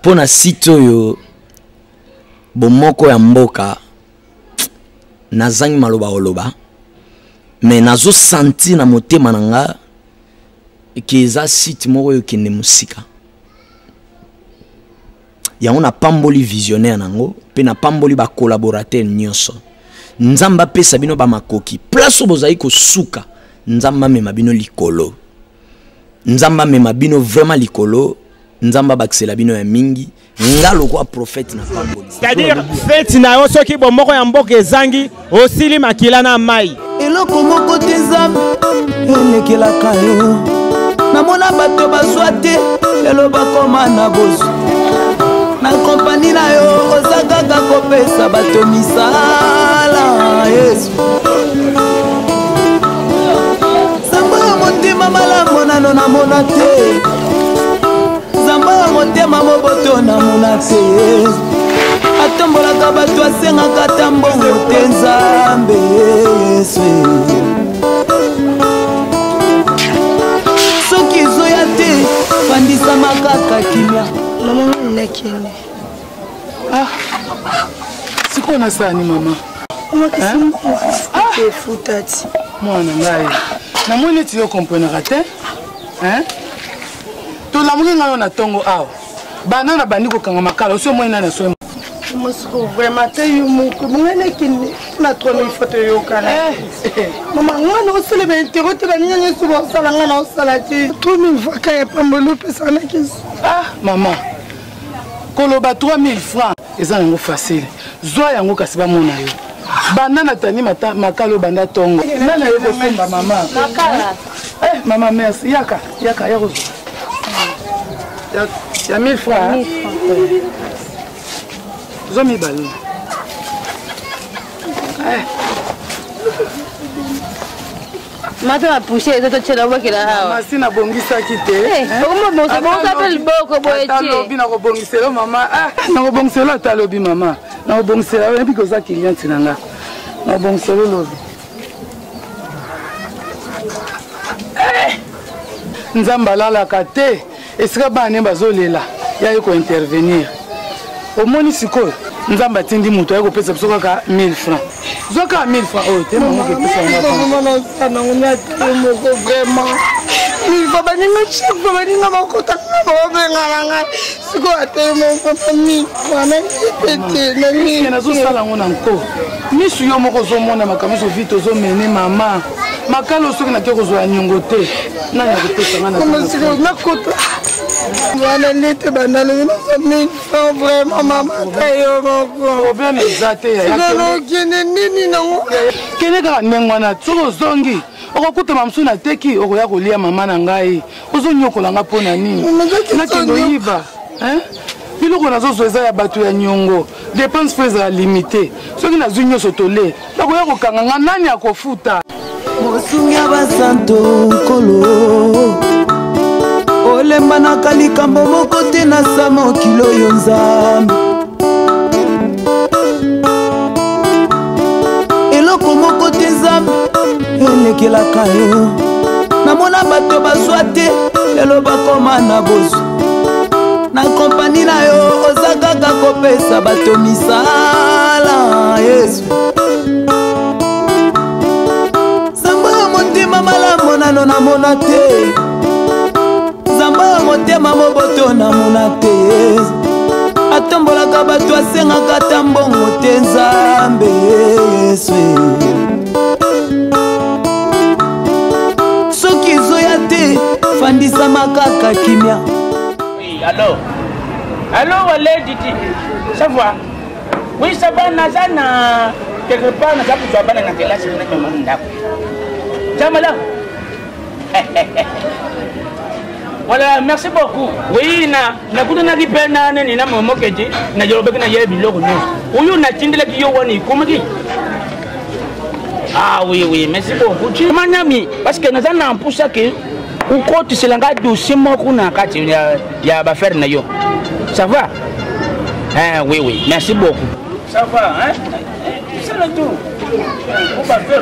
pona site oyo bomoko ya mboka nazangi maloba oloba mais nazo senti na motema nanga ki eza site moko yo kende musika yango na pamboli visionnaire nango pe na pamboli ba collaborateur nyonso nzamba pesa bino ba makoki place bozai ko suka nzamba mema bino likolo nzamba mema bino vraiment likolo nzamba baksela bino ya mingi ngalo kwa prophète na pamboli c'est-à-dire fête na yo soki bomoko ya mboka ezangi osili makila na mai eloko moko te nzambe elekelaka yo namona bato bazwa te lelo bakoma na bozu na kompani na yo oza kaka kopesa bato misala yesu zamba ya motema malamu nano namona te zamba ya motema moboto namona te atombolaka bato asengaka ta mbongo te nzambe yesu soki ezoya te fandisama kaka kimia mama nekene siko na sani mama futati mwana ngai namoni eti yo komprenaka te tolamuki ngai yo na ntongo awa bana na bandi kokanga makala osi omoi nani aso mosiko vraiment te yo moko mongenekene na 3000 foto yokana mama ngana osala baintero te baninga nyonso basala ngana osala te 3000 vaka ya pambolo opesana kisi mama koloba 3000 francs eza yango facile zwa yango kasi bamona yo banda na tani makala oyo banda ntongo nani aye kosomba mama mama merci yaka yakozwa ya 1000 francs zo mibale mata mapushe ezo tshela bokela hawa masi na bongisaki te bonsa pe liboko boyetie na kobongisela mama na kobongisela ata lobi mama na kobongisela yebi koza cliente na nga na kobongisela lobi nzambe alalaka te esika bana bazolela yaye kointervenir omoni sikoyo nzambe atindi moto aye kopesa biso kaka 1000 francs zoka 1000 francs oyo te mamoke epesa moko vraiment milfa baninga chef baninga bakotaka babengana ngai sikoyo ate moko na nazosala yango na nko misu yo moko ozomona makambo so vite ozomene mama makalo soki nake kozwa ya nyongo te nani akopesa nga nakota wana nete bandalo naza 1000 francs vraiment mama tayo moko problème eza te okende nini nango kende kaka ndenge wana soki ozongi okokutama mosu na teki okoya kolia mama na ngai ozonyokola nga mpo na nini nakende oyiba biloko nazozwa eza ya bato ya nyongo dépense fo ezala limité soki nazwi nyonso tole nakoya kokanga nga nani akofuta mosungi ya basanto nkolo olembanaka likambo moko te na sa mokili oyo nzambe eloko moko te nzambe elekelaka yo namona bato bazwa te lelo bakoma na bozwa na kompani na yo oza kaka kopesa bato misala yesu zamba ya motema malamu nano namona te zamba ya motema moboto namona te atombolaka bato asengaka ta mbongo te nzambe yesu soki ezoya te fandisama kaka kimia Allô, Walé Didi, ça va? Oui, ça va, Nazana, quelque part, n'a pas pu faire dans la classe, je n'ai pas mandé. Jamala. Voilà, merci beaucoup. Oui, na kudu na kipenda nani na mama keji, na jorobe na yeye biloko news. Huyu na chindele kiyo wani kumaki. Ah oui, merci beaucoup. Tu m'as parce que Nazana empoussa que ou quand tu sais l'engagement dossier moko na kati ya ba faire na yo. Ça va? Oui, merci beaucoup. Ça va, hein? C'est le tout. On va faire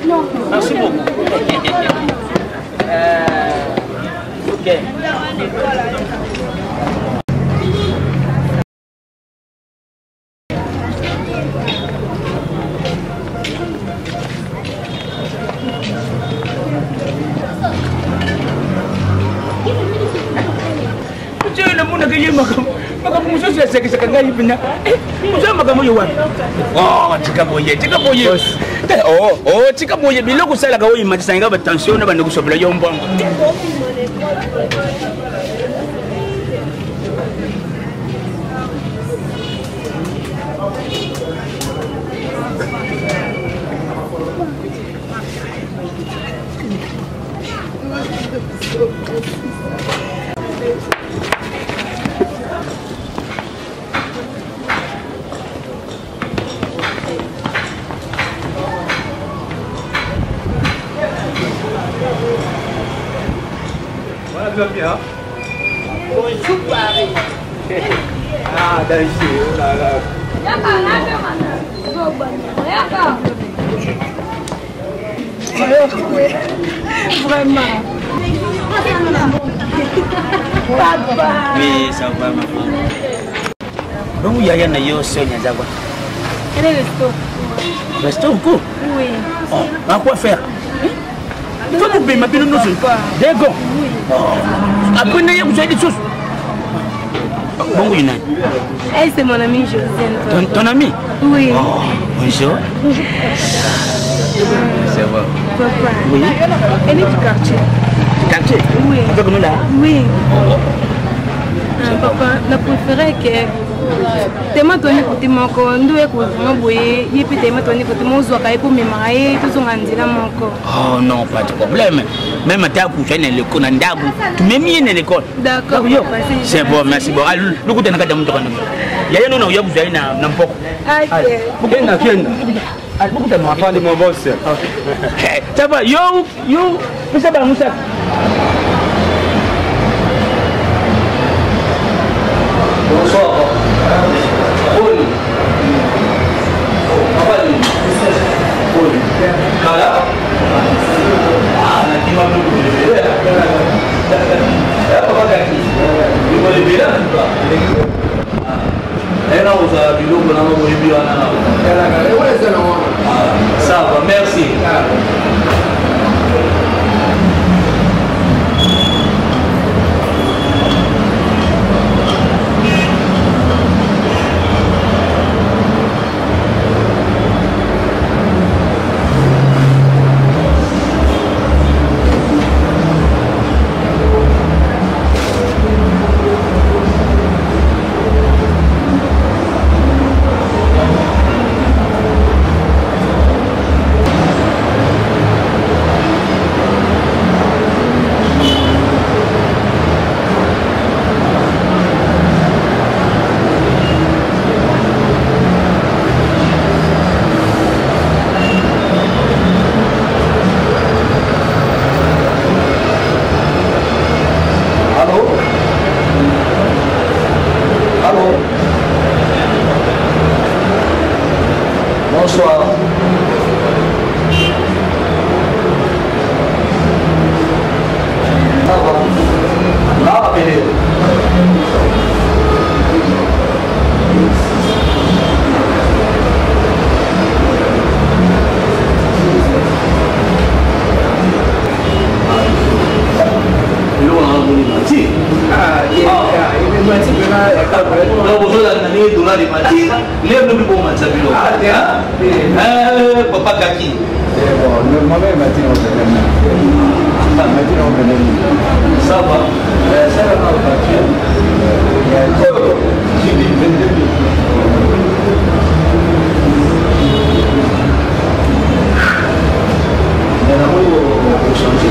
non. Merci beaucoup. Ok. Maka kaya maka muso siya sa kangay pina. Muso maka mo yuwan. Oh, chika boye. Oh, chika boye biloko sala ka oyi matisanga ba tension na bando kusobla yombo. Bien. Ah, dans ici, là, là. Vraiment. Papa. Oui, ça va ma femme. Donc il y a un yo Sonia Zagwa. Quel est le resto? Resto quoi? Oui. Oh, à quoi faire? Faut nous payer ma pile nous. D'accord. Après il y a des choses. Bon oui non. Elle c'est mon ami Josiane. Ton ami? Oui. Oh, bonjour. C'est bon. Papa. Oui. Elle est du quartier. Quartier? Oui. Avec nous là? Oui. Papa, je préférais que tema toni kuti moko ndoye kuzuma boye yipi tema toni kuti mozwa kai po memaye tuzongandila moko. Oh non, pas de problème. Même ta couche dans l'école n'dabu. Tu m'aimes bien dans l'école. D'accord. C'est bon, merci bon. Alors, nous côté nakata mtu kana. Yaya non ya buzayi na mpoko. OK. Kenda kenda. Beaucoup de Ma femme mon boss. Ça va, yo, ça va Moussa. Bonsoir. Ça va, merci. Bonsoir. Ça va. Là, appelez. Papa Kaki. Ça va.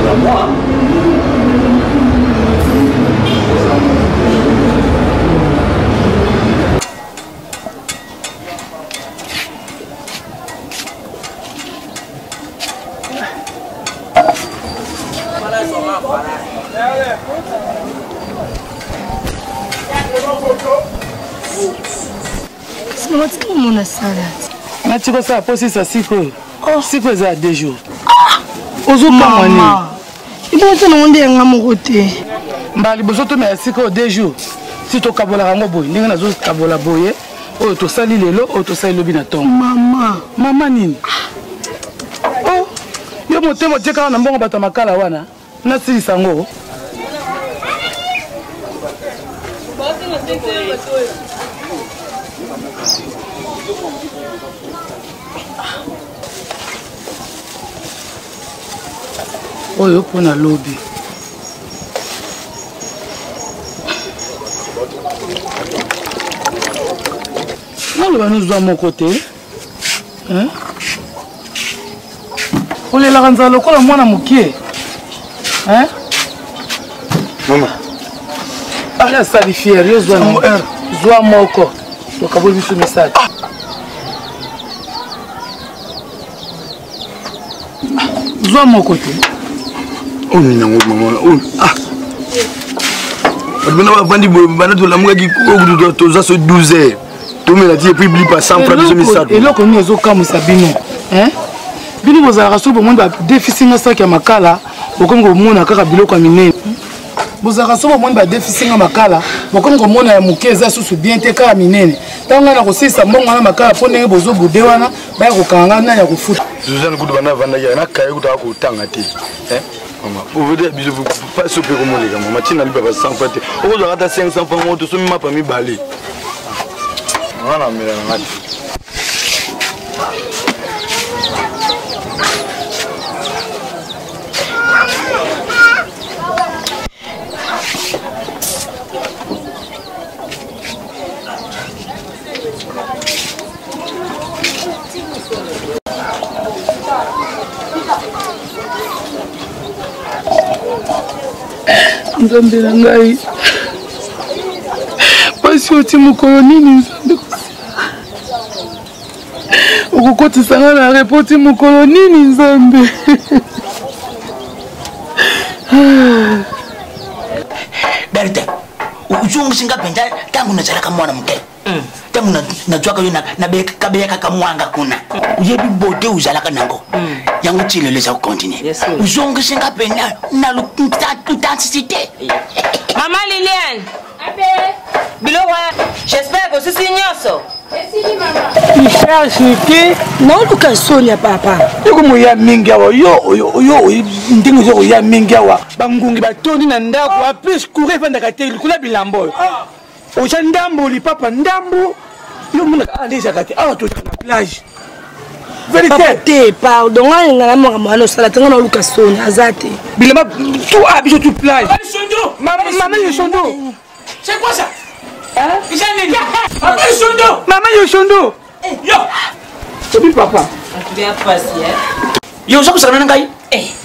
Ça va. Mon salade. Tu as ça posé ça si peu. Si peu ça 2 jours. Maman. Il faut que nous ayons un côté. Mbali bozo to mais si 2 jours. Si to kabola rango boy, ndinga nazo kabola boye. O to sali lelo, o to sali lobi na ton. Mama nini? Oh. Yo motemo teka na mbongo bata makala wana. Na sili sango. oyo mpona lobi naloba nozwa moko te olelaka nzala lokola mwana mokie mama ali asali fiere yo zwa moko tokaboli biso message zwa moko te oni nango mama bana bavandi bana tolamukaki toza so 12 heures tomela ti epuis bili pa 100 francs biso misato eloko nini ezokamwisa bino bino bozalaka so bomoni badefisinga saki ya makala bokomi komona kaka biloko ya minene bozalaka so bomoni badefisinga makala bokomi komona ya moke eza susu bien te kaka minene ntango ngai na kosilisa mbongo wana makala mpo ndenge bozobude wana baya kokanga nani ya kofuta Suzanne kutu bana vandaki na kaye kutu akotanga te mama ovede biso pas sope komoleka mama tina liba ba 100 francs te okozwa kata 500 francs moto so mima pa mibale wana mela na ngati nzambe na ngai pasi oti mokolo nini nzambe okokotisa ngai na repoti mokolo nini nzambe Berta uzungusinga penda tangu nazalaka mwana muke tangu najwaka yo nabeka kamwanga kuna uyebi bote uzalaka nango yango tileleza kukontinue uzungusinga penda na l'authenticité. Maman Liliane biloko j'espère que c'est signoso cherche naoluka sonia papa yoko moya mingi awa yo ndenge ozokoya mingi awa bangungi batondi na ndako apres courre evandaka te likula bilambo oyo oza ndamboli papa ndambo yo monaka alezaka te awa tozaka na plage vérité te pardon nga na makambo wana osala te nga naoluka sonia aza te bilamba tout a biso tout plage maman Yoshondo c'est quoi ça? Maman Yoshondo. Yo. C'est papa. Yo, ça vous ngai?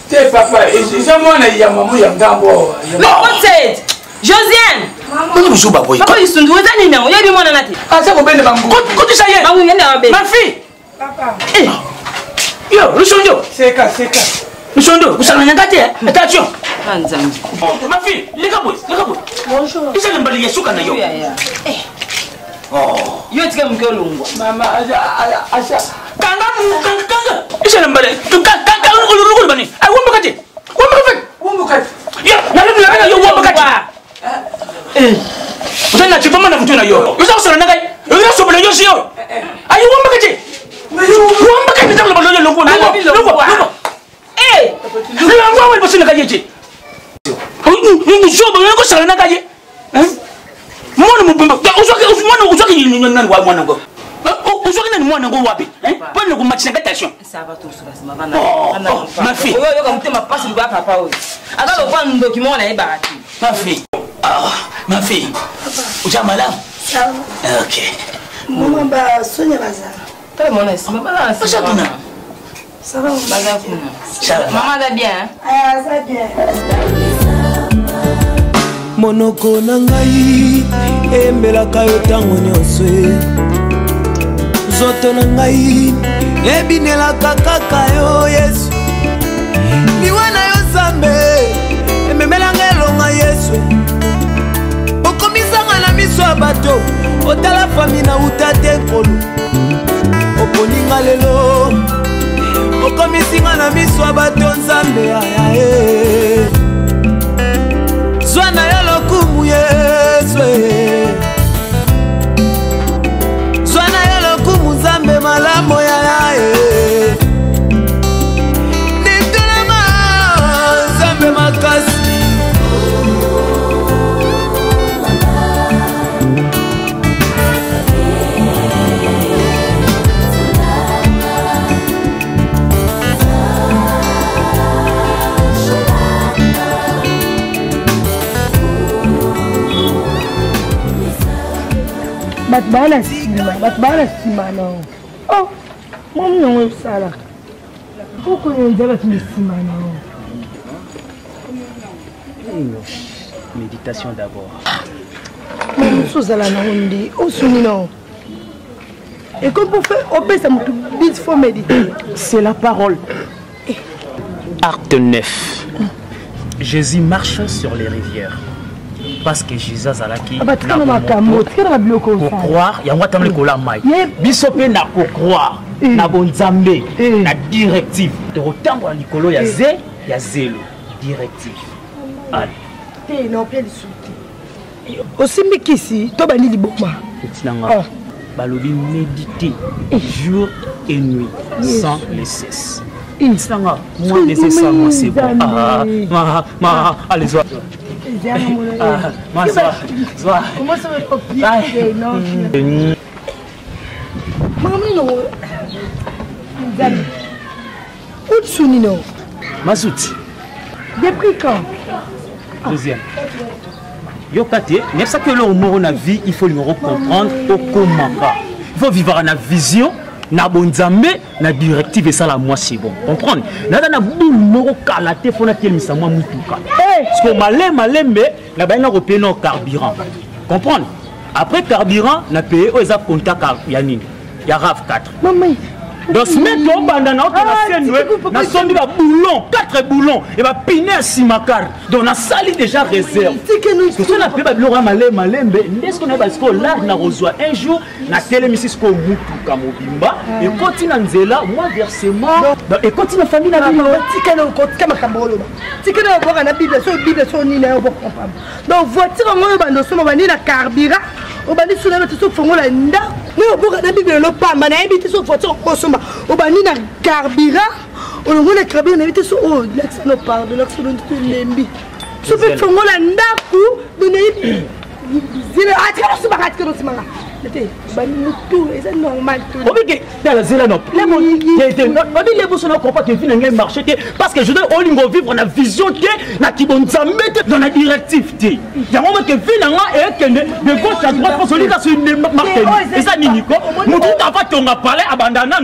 C'est papa. C'est moi na ya maman ya ngambo. Non, c'est Josiane. Maman Yoshondo boy. Papa Yoshondo, vous êtes nina, yebi mwana nati. Ah, ça ko bende bango. Quand ça y est? Bango yenda wabe. Ma fille. Papa. Yo, Yoshondo. C'est ka. Yoshondo, vous savez ngati? Attention. Nzambi. Ma fille, les gars boy. Bonjour. Isa ngembali yasuka na yo. Oh. Yo tika mkolongo. Mama acha. Kanga. Isa ngembali. Kanga ulurugul bani. Ay womba kati. Ya, na yo womba kati. Utana chipama na mtuna yo. Yo sasa na ngai. Yo sobole yo sio. Ay womba kati. Womba kati ndio balo longo. Longo wa bosina kajeje. Ujoba yako sala na kaje. Mwana mubamba. Uzwaki nani wa mwana ngo. Uzwaki nani mwana ngo wapi? Bwana ku match ngatation. Ça va tout cela, ça va. Ma fille. Yo comme te ma passe du papa oui. Aga lo van document na ebati. Ma fille. Ma fille. Uja malade? Ça va. OK. Maman ba Sonia baza. Très mon est. Maman là, ça va. Ça va. Baza kuna. Ça va. Maman va bien. Ah, ça va bien. monoko na ngai embelaka yo ntango nyonso nzoto na ngai ebinelaka kaka yo Yesu liwa na yo Nzambe ememelanga elonga Yesu okomisanga na miso ya bato otala fami na uta te nkolo oponinga lelo okomisinga na miso ya bato Nzambe ayae Zwana ya lokumu Yesu Zwana ya lokumu Nzambe malamo ya yae Nitulama Nzambe makasi bato bana nsima nao oh momi yango osala okoyonza bato nsima nao méditation d'abord momosu ozala nango nde osuni nao et comme pour faire opesa motu bis faut méditer c'est la parole. Acte 9. Jésus marche sur les rivières. Parce que Jésus azalaki pour croire, il y a un peu de mai. Bisopé n'a pas croire, na bonzambe, na directive. De autant dans l'écolo, il y a zélo, directive. Allez. Non, bien le aussi mikisi, to bani liboma. Balobi méditer jour et nuit sans les cesse. Moi, laissez ça, moi, c'est bon. Allez, sois. Comment ça va copier? Non. Maman, non. Où tu es, non? Mazouti. Depuis quand? Deuxième. Yokate, mais ça que l'on mort na vie, il faut le comprendre au comment. Il faut vivre en vision. Na bonzambe na directive et ça la moi c'est bon comprendre nada na boule moko kalate fona telmisa moi mutuka parce que malembe na ba na repérer no carburant comprendre après carburant na payer aux a contact ya nini ya RAV4 maman donc ce mec au banda na na sombi ba boulon 4 boulons et ba piner à simakar donc na sali déjà réserve parce que ça na payer ba bilora malembe est-ce qu'on a parce que là na reçoit un jour na télémission ce ko mutuka mobimba et continue nzela moi versement et continue famille na bino tikana ko kama kambolo tikana ko na bible so ni na ko comprendre donc voiture ngo bando so bani na carburant o bani suna na so fongola nda no boka na bible lo pamba na ebiti so voiture ko soma o bani na carburant o ngo na carburant na ebiti so o l'axe no parle l'axe no lembi so pe fongola ndaku done zile atikana so bakati ko simanga c'était tout et c'est normal tout obike dans zela non les mots on dit les bosses na comprendre que vient marché parce que je dois au lingo vivre na vision que na kibonzambe dans la directive té ya moment que vient et que de gauche à droite pour celui qui sur une marque et ça niko nous tout en fait on a parlé abandana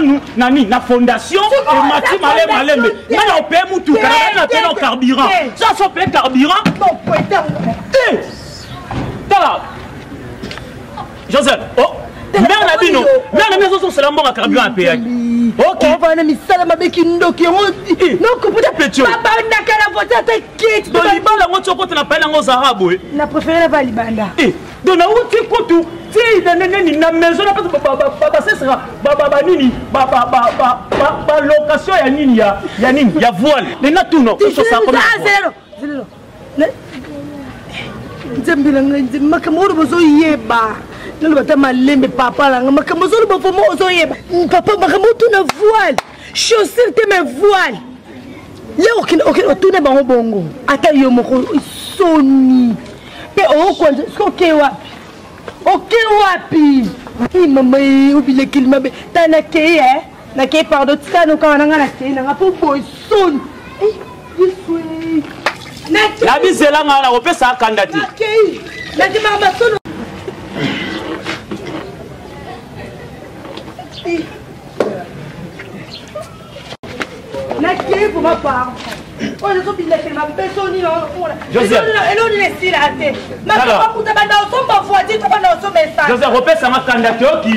nous nani na fondation et mati malé mais na on paye mutu na paye le carburant ça so paye carburant bon tala Joseph, oh, mère Nabino, mère Nabino, c'est la mort à carburant à payer. Ok, on va aller à la qui non, peut-être. Papa, n'a qu'à la voiture, t'inquiète. Dans les balles, on n'a pas la arabes. On a préféré la Valibanda. Dans la route, tu peux tout. Si, dans la maison, la location, il y a voile. Les natounos, ils sont ça comme ça. Nzembilanga makamoro bozo yeba nalo bata malembe papa langa makamozo lo bofomo ozo yeba papa makamoto na voile chaussure te me voile le okina bango bongo ata yo moko soni pe o ko wapi mama ubile kilima be tana ke na ke pardon tsano ka nanga na ke nanga po boy son la vie c'est là on a repéré ça candidature. La démarcation. La clé pour ma part. On a sorti la clé, ma personne non. Joseph. Et l'on est là tête. Ma papa pour ta bande ensemble ma voiture, ta bande ensemble message. Joseph repère ça ma candidature qui.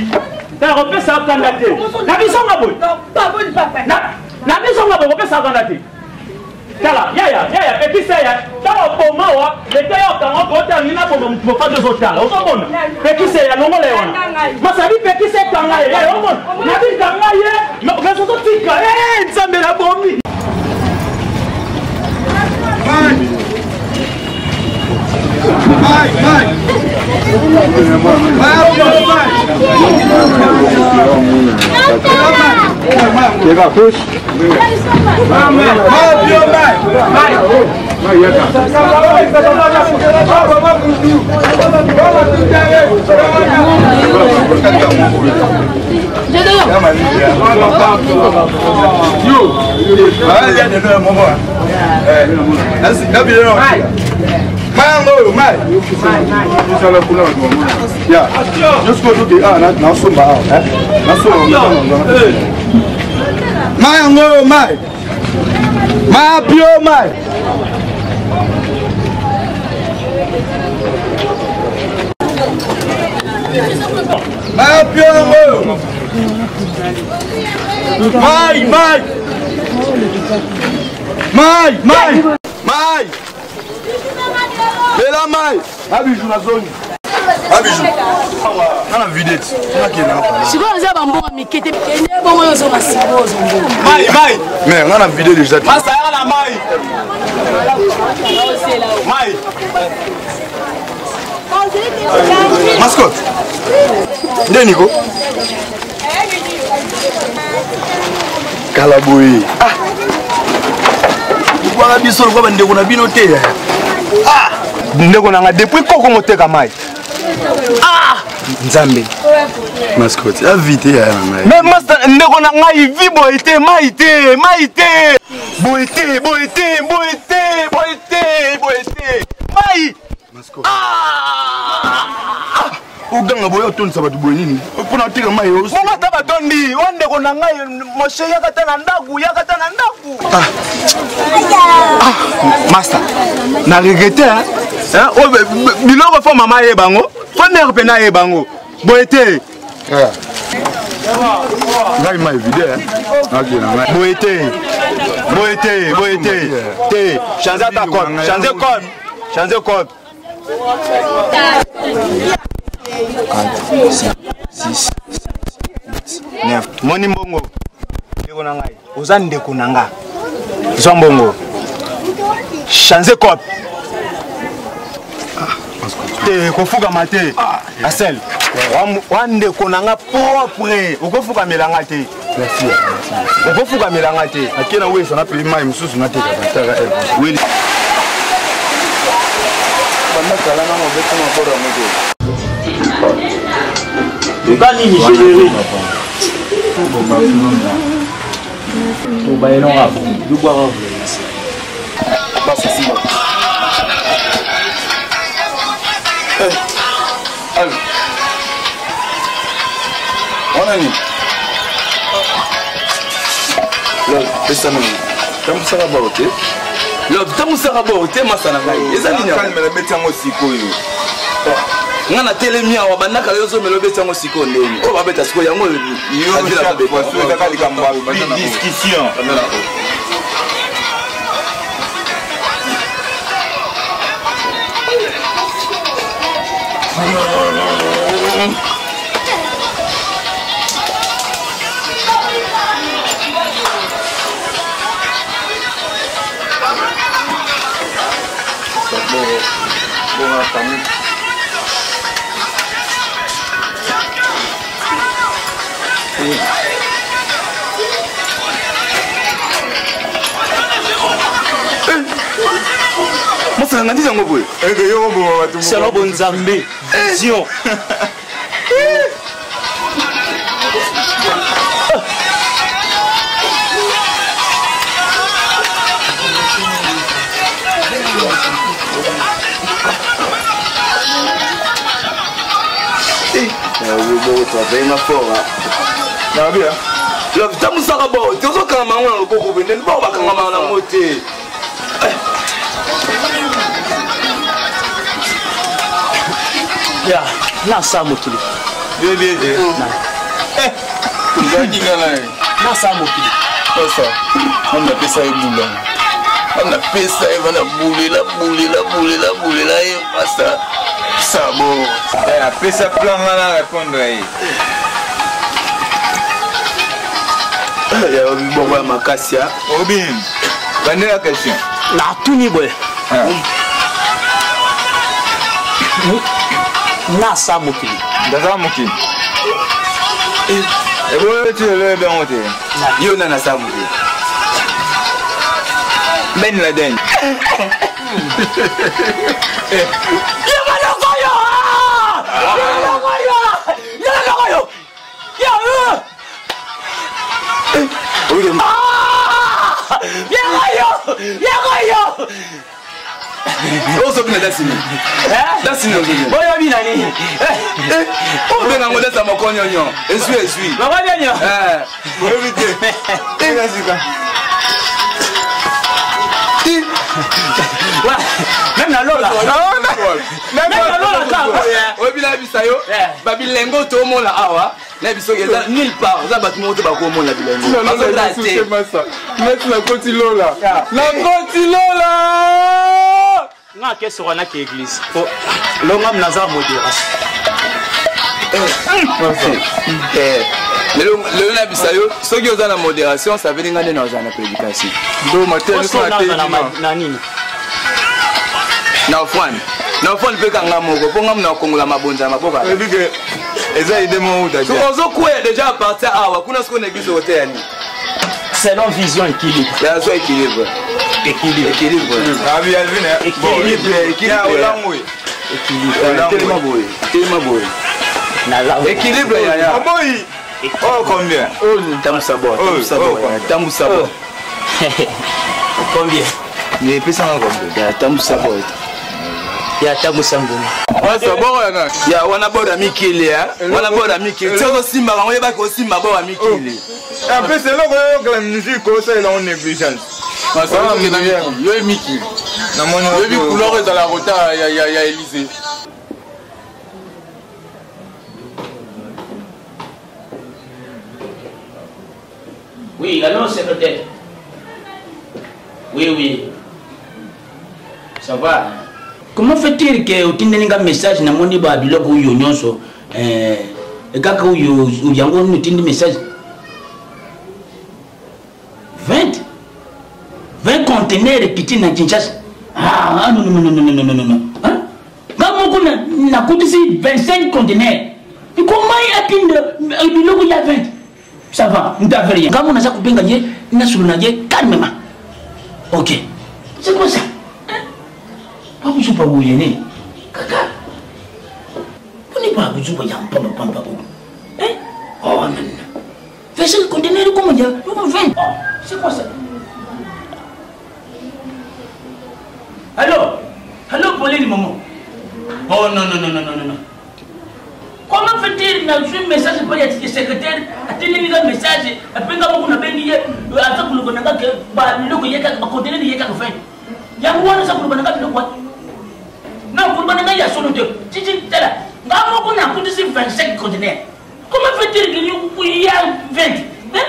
T'as repéré ça candidature. La vie sont là boy. Non, pas bon papa. La vie sont là boy, repère ça candidature. Kala, yaya, et puis ça, dans le moment où les tailleurs ont compté à l'ina pour ne pas de hôtel. Au bon, et puis c'est la longue léon. Ma sabi, et puis c'est Tangaye, au bon, la vie Tangaye, mais on se tika, ça me la bombe. Mango, mai. Ya. Just go to the na somba. Na somba. Mango, mai. Ma pio mai. Ma pio. Mai, mai. Mai, mai. Mai. Bela mai. Abijou na zone. Abijou. On a vidé. Si vous avez un bon ami qui était bon, on a Mai, mai. Mais on a vidé déjà. Masa na mai. Mai. Mascotte. Ndenigo. Kalaboui. Ah. Voilà biso ko bande ko na bino te. Ah. Ndeko na nga depuis koko moteka mai. Ah. Nzambe. Mascotte. A vite ya mai. Mais master ndeko na nga ivi boite mai te, mai te. Boite, boite, boite, boite, boite. Mai. Mascotte. Ah. Uganga boyo tonsa batu boy nini? Pona tika mai yo. Mama taba tondi, wande ko na ngai moshe yakata na ndaku, yakata na ndaku. Ah. Ah, master. Na regrette hein? Hein? O biloko fo mama ye bango. Fo mère pe na ye bango. Boete. Ah. Ngai mai vide hein. OK na ngai. Boete. Boete, boete. Te, changer ta code, changer code. Changer code. 6, 9. Moni mbongo. Ndeko na ngai. Oza ndeko na nga. Zwa mbongo. Changer code. Te kofuka mate. Asel. Wande ko na nga propre. Okofuka melanga te. Merci. Okofuka melanga te. Akena we sana pe mai mususu na te ka bataka. Oui. Banda kala na mo beto mo pora mo. Ukani ni chérie. Obaye no hapo. Dubo hapo. Basi sima. Al. Wanani? Lo, pesa nini? Tamusaka baote. Lo, tamusaka baote masana ngai. Ezali nya. Kalme la betango sikoyo. Ngana telemia wa bandaka yozo melo betango siko ndeni. O babeta siko yango yo adila babeta. Wasu ka likamba discussion. Masa ngandi zango boy. Ege yo bo watu. Salo bonzambe. Vision. Vem fora. Na bia. Lo estamos sarabo. Tu só kama ngwana lokoko bende ba ba kama na mote. Ya, na samu kili. Bebe. Na. Ngani ngala. Na samu kili. Sasa. On a pesa ebula. On a pesa evana bulela bulela bulela bulela e pasta. Sabo. A pesa plan là répondre aí. Ya obi bobo makasia. Obin. Bandez la question. Na tuni boy. Na samu kili. Daza mukini. Et vous tu le bien monté. Yo na samu kili. Ben Laden. Oh, ça vient d'assigner. D'assigner. Oh, il y a bien. Oh, bien, on laisse à mon cognon. Essuie. On va bien. Évitez. Même la Lola. Même la Lola. Oui, bien, Bisayo. Babilengo, tout le monde là. La biso est nulle part. Ça va tout le monde va comment la bilengo. Non, ça. Mettre la cotilola. La cotilola. Non, qu'est-ce qu'on a qui église? L'homme Nazar modération. Le Nabisayo, ceux qui ont la modération, ça veut dire qu'on est dans la prédication. Donc, maintenant, nous sommes c'est leur vision équilibre. Équilibre. Oh, combien? Combien? Mais puis ça combien? Il y a Tamusambo. Il y a Wanabora Mikili. Wanabora Mikili. Tu as aussi ma on est pas aussi ma bonne Mikili. Après, c'est là que la musique, c'est là, on est négligence. Il y a Miki. Il y a couleur dans la route, il y a Élysée. Oui, allô, secrétaire. Oui. Ça va. Comment fait-il que tu n'aies pas de message dans mon débat de l'eau nyonso kaka uyo yango nutindi message 20 conteneurs petit na Kinshasa. Ah non. Hein? Gamoko na kutisi 25 conteneurs. Et comment il y a biloko il y a 20? Ça va, nous t'avons rien. Quand on a ça coupé gagné, on a soulevé calmement. OK. C'est quoi ça? Pas vous pas vous yéné. Kaka. Vous n'êtes pas vous pas yam pamba. Hein? Oh non. Fais ça le conteneur comment dire? Nous 20. Oh, c'est quoi ça? Allô, Pauline maman. Oh non. Comment fait-il na un message pour le secrétaire atteindre un message après quand on a béni à ça pour le connaître que ba loko yeka ba conteneur yeka fait. Yango wana ça pour le connaître loko. Non, pour le connaître il y a solo deux. Titi tela. Ngamo ko na kuti 25 conteneurs. Comment fait-il qu'il y a 20? Hein?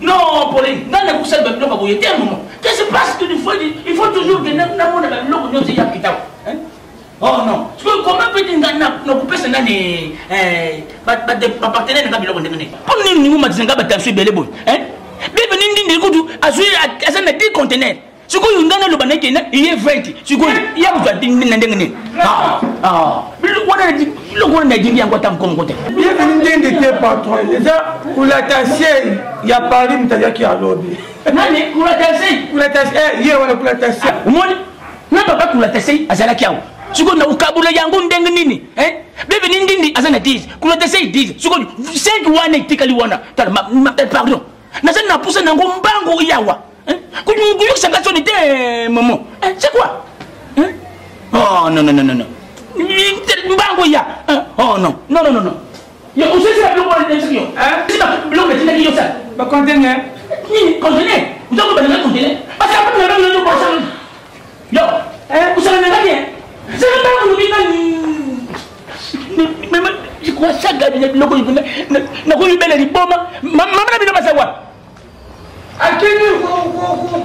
Non, Pauline, dans le conseil de l'homme, il y a un moment. Qu'est-ce qui se passe il faut toujours que nous avons l'homme qui est là. Oh non. Comment peut-il nous couper ce n'est pas partenaire de l'homme? On est nous maintenant dans la suite de l'ébou. Hein? Bien venu dire que à ce n'est pas 10 conteneurs. Ce que nous avons le banné il est 20. Ce que il y a besoin d'indemnité. Le dit bien quoi comme côté. Bienvenue dans tes patrons. Déjà pour la tasser, il y a Paris qui a lobby. Non mais pour la tasser, hier on a pour la tasser. Moi, non pas pour la tasser, azala kiao. Suko na ukabula yangu ndenge nini? Bienvenue ndindi azana 10. Pour la tasser 10. Suko 5 wana itikali wana. Pardon. Na sana pousse na ngombango yawa. Kuyo sangaso ni te maman. C'est quoi? Oh non. Mbango ya. Oh non. Il y a aussi la bloc de l'inscription. C'est la bloc de l'inscription ça. Ba conteneur. Ni conteneur. Vous avez pas de conteneur. Parce que après la bloc de ça. Yo, vous savez même bien. C'est le temps où nous mais je crois ça gars de bloc na ko libérer les bombes. Maman na bino ba savoir. Akini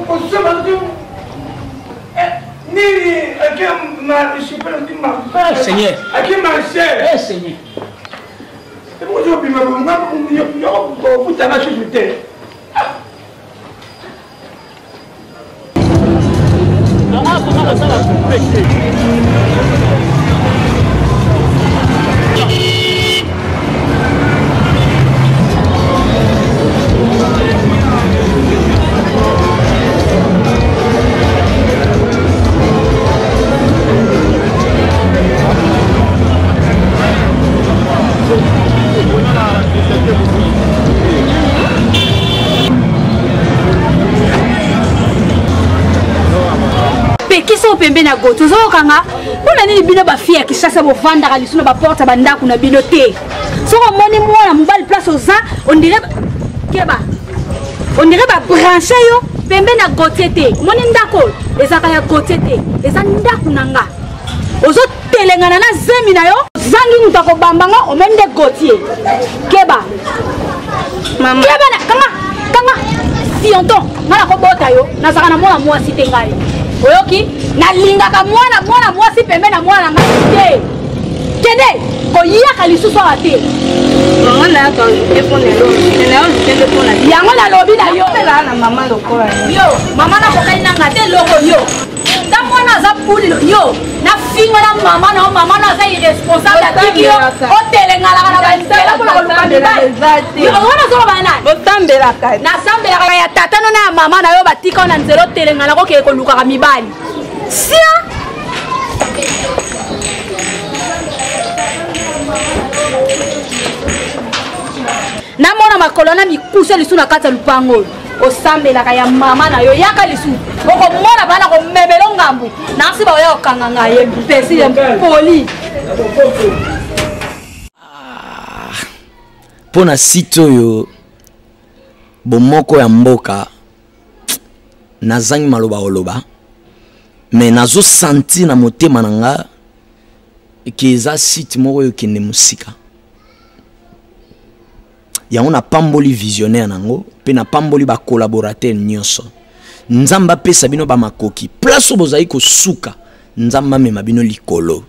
ko so ba tu. Ni je suis pas le Seigneur. Aki marché. Seigneur. Et moi je puis vous t'as chuté. so pembe na goto zo kanga pona nini bino ba fia kishasa bo vanda ka lisuna ba porta banda kuna bino te so ko moni mwana mobali place oza on dirait ba brancher yo pembe na gote te moni ndako ezaka ya gote te eza ndako nanga ozo telengana na zemi na yo zangi mutako bambanga omende gotier keba mama keba na kanga sionton ngala ko bota yo nazaka na mwana mwasi te ngai oyoki nalingaka mwana mwasi pembe na mwana ngai te kende koyaka lisusu awa te yango nalobi na yo mama nakokai nanga te loko yo ta mwana aza pulilo yo nafinga na mama na aza irresponsable atiki yo otelengalaka na banzela mpona koluka mibali wana zoloba nani nasambelaka ya tata no na ya mama na yo batika o na nzela otelengalaka okeye kolukaka mibali sia namona makolo na mikusa lisu na kati ya lupango osambelaka ya mama na yo yaka lisu okomona bana komemela ngambu nasi baoya kokanga ngaye mpesi ya poli mpona site oyo bomoko ya mboka nazangi maloba oloba me nazosanti na motema na nga ke eza site moko oyo kende mosika yango na pamboli visionnaire nango pe na pamboli ba collaborateur nyonso nzamba apesa bino ba makoki place oyo bozali kosuka nzamba mema bino likolo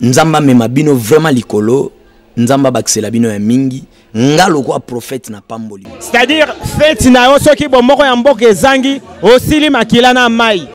nzamba mema bino vraiment likolo nzamba bakisela bino ya mingi ngalo kwa prophète na pamboli c'est-à-dire fête na yo soki bomoko ya mboka ezangi osili makila na mai